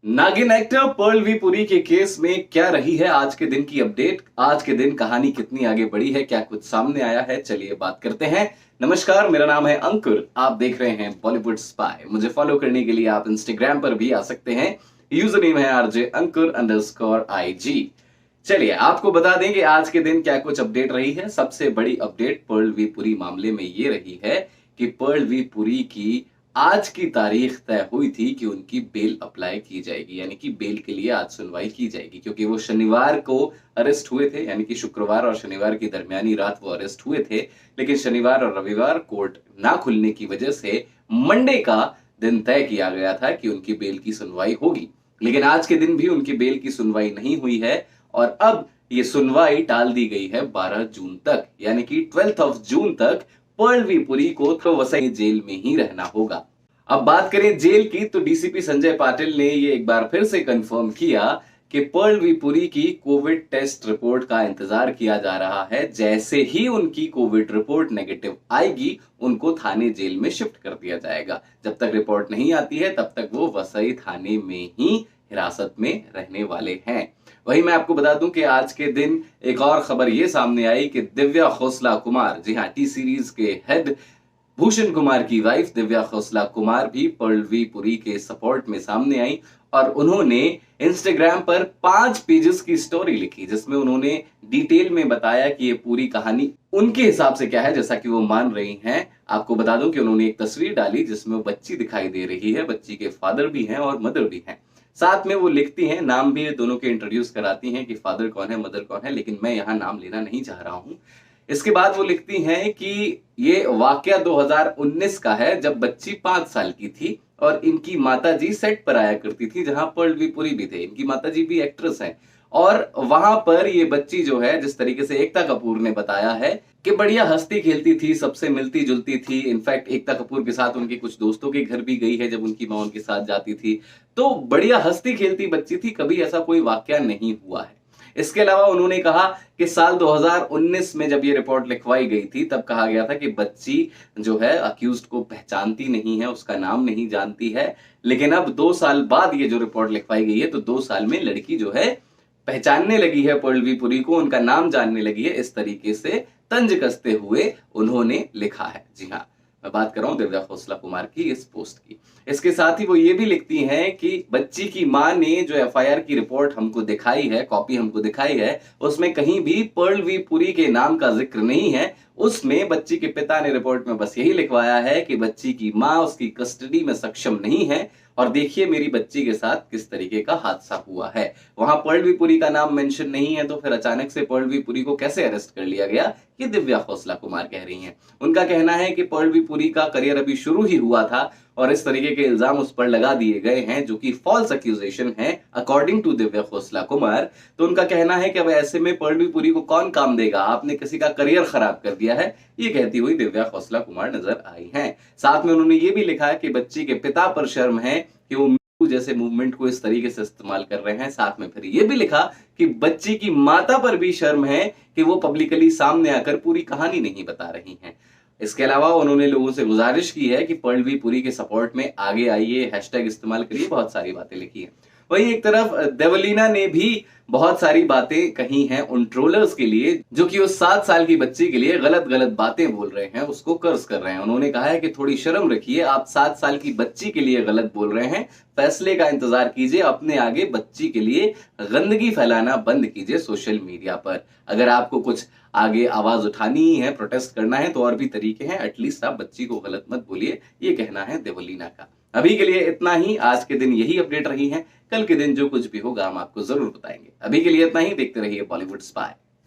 नागिन एक्टर पर्लवी पुरी के केस में क्या रही है आज के दिन की अपडेट। आज के दिन कहानी कितनी आगे बढ़ी है, क्या कुछ सामने आया है, चलिए बात करते हैं। नमस्कार, मेरा नाम है अंकुर, आप देख रहे हैं बॉलीवुड स्पाई। मुझे फॉलो करने के लिए आप इंस्टाग्राम पर भी आ सकते हैं, यूजर नेम है RJ__IG। चलिए आपको बता दें कि आज के दिन क्या कुछ अपडेट रही है। सबसे बड़ी अपडेट पर्लवी पुरी मामले में ये रही है कि पर्लवी पुरी की आज की तारीख तय हुई थी कि उनकी बेल अप्लाई की जाएगी, यानी कि बेल के लिए आज सुनवाई की जाएगी, क्योंकि वो शनिवार को अरेस्ट हुए थे, यानी कि शुक्रवार और शनिवार की दरमियानी रात वो अरेस्ट हुए थे। लेकिन शनिवार और रविवार कोर्ट ना खुलने की वजह से मंडे का दिन तय किया गया था कि उनकी बेल की सुनवाई होगी। लेकिन आज के दिन भी उनकी बेल की सुनवाई नहीं हुई है और अब ये सुनवाई टाल दी गई है 12 जून तक, यानी कि 12 जून तक पर्लवी पुरी को तो वसई जेल में ही रहना होगा। अब बात करें जेल की, तो डीसीपी संजय पाटिल ने ये एक बार फिर से कंफर्म किया कि पर्लवी पुरी की कोविड टेस्ट रिपोर्ट का इंतजार किया जा रहा है। जैसे ही उनकी कोविड रिपोर्ट नेगेटिव आएगी, उनको थाने जेल में शिफ्ट कर दिया जाएगा। जब तक रिपोर्ट नहीं आती है तब तक वो वसई थाने में ही हिरासत में रहने वाले हैं। वहीं मैं आपको बता दूं कि आज के दिन एक और खबर ये सामने आई कि दिव्या खोसला कुमार, जी हाँ, टी सीरीज के हेड भूषण कुमार की वाइफ दिव्या खोसला कुमार भी पर्लवी पुरी के सपोर्ट में सामने आई और उन्होंने इंस्टाग्राम पर 5 पेजेस की स्टोरी लिखी, जिसमें उन्होंने डिटेल में बताया कि ये पूरी कहानी उनके हिसाब से क्या है, जैसा कि वो मान रही हैं। आपको बता दूं कि उन्होंने एक तस्वीर डाली जिसमें वो बच्ची दिखाई दे रही है, बच्ची के फादर भी हैं और मदर भी हैं। साथ में वो लिखती हैं, नाम भी दोनों के इंट्रोड्यूस कराती हैं कि फादर कौन है, मदर कौन है, लेकिन मैं यहां नाम लेना नहीं चाह रहा हूं। इसके बाद वो लिखती हैं कि ये वाकया 2019 का है, जब बच्ची 5 साल की थी और इनकी माताजी सेट पर आया करती थी, जहां पर्लवी पुरी भी थे। इनकी माताजी भी एक्ट्रेस हैं और वहां पर ये बच्ची जो है, जिस तरीके से एकता कपूर ने बताया है कि बढ़िया हंसती खेलती थी, सबसे मिलती जुलती थी। इनफैक्ट एकता कपूर के साथ उनके कुछ दोस्तों के घर भी गई है जब उनकी मां उनके साथ जाती थी, तो बढ़िया हंसती खेलती बच्ची थी, कभी ऐसा कोई वाकया नहीं हुआ है। इसके अलावा उन्होंने कहा कि साल 2019 में जब ये रिपोर्ट लिखवाई गई थी, तब कहा गया था कि बच्ची जो है अक्यूज्ड को पहचानती नहीं है, उसका नाम नहीं जानती है। लेकिन अब 2 साल बाद ये जो रिपोर्ट लिखवाई गई है, तो 2 साल में लड़की जो है पहचानने लगी है पर्लवी पुरी को, उनका नाम जानने लगी है। इस तरीके से तंज कसते हुए उन्होंने लिखा है। जी हाँ, मैं बात कर रहा हूं दिव्या खोसला कुमार की इस पोस्ट की। इसके साथ ही वो ये भी लिखती हैं कि बच्ची की मां ने जो एफआईआर की रिपोर्ट हमको दिखाई है, कॉपी हमको दिखाई है, उसमें कहीं भी पर्लवी पुरी के नाम का जिक्र नहीं है। उसमें बच्ची के पिता ने रिपोर्ट में बस यही लिखवाया है कि बच्ची की मां उसकी कस्टडी में सक्षम नहीं है और देखिए मेरी बच्ची के साथ किस तरीके का हादसा हुआ है। वहां पर्लवी पुरी का नाम मेंशन नहीं है, तो फिर अचानक से पर्लवी पुरी को कैसे अरेस्ट कर लिया गया, ये दिव्या खोसला कुमार कह रही हैं। उनका कहना है कि पर्लवी पुरी का करियर अभी शुरू ही हुआ था और इस तरीके के इल्जाम उस पर लगा दिए गए हैं, जो कि फॉल्स एक्यूजेशन है अकॉर्डिंग टू दिव्या खोसला कुमार। तो उनका कहना है कि अब ऐसे में पर्लवी पुरी को कौन काम देगा, आपने किसी का करियर खराब कर दिया है, ये कहती हुई दिव्या खोसला कुमार नजर आई हैं। साथ में उन्होंने ये भी लिखा है कि बच्ची के पिता पर शर्म है कि वो जैसे मूवमेंट को इस तरीके से इस्तेमाल कर रहे हैं। साथ में फिर ये भी लिखा कि बच्ची की माता पर भी शर्म है कि वो पब्लिकली सामने आकर पूरी कहानी नहीं बता रही हैं। इसके अलावा उन्होंने लोगों से गुजारिश की है कि पर्लवी पुरी के सपोर्ट में आगे आइए, हैशटैग इस्तेमाल करिए, बहुत सारी बातें लिखी हैं। वहीं एक तरफ देवलीना ने भी बहुत सारी बातें कही हैं उन ट्रोलर्स के लिए जो कि उस 7 साल की बच्ची के लिए गलत गलत बातें बोल रहे हैं, उसको कर्ज कर रहे हैं। उन्होंने कहा है कि थोड़ी शर्म रखिए, आप 7 साल की बच्ची के लिए गलत बोल रहे हैं, फैसले का इंतजार कीजिए, अपने आगे बच्ची के लिए गंदगी फैलाना बंद कीजिए सोशल मीडिया पर। अगर आपको कुछ आगे आवाज उठानी है, प्रोटेस्ट करना है, तो और भी तरीके हैं, एटलीस्ट आप बच्ची को गलत मत बोलिए, ये कहना है देवलीना का। अभी के लिए इतना ही, आज के दिन यही अपडेट रही है। कल के दिन जो कुछ भी होगा हम आपको जरूर बताएंगे। अभी के लिए इतना ही, देखते रहिए बॉलीवुड स्पाई।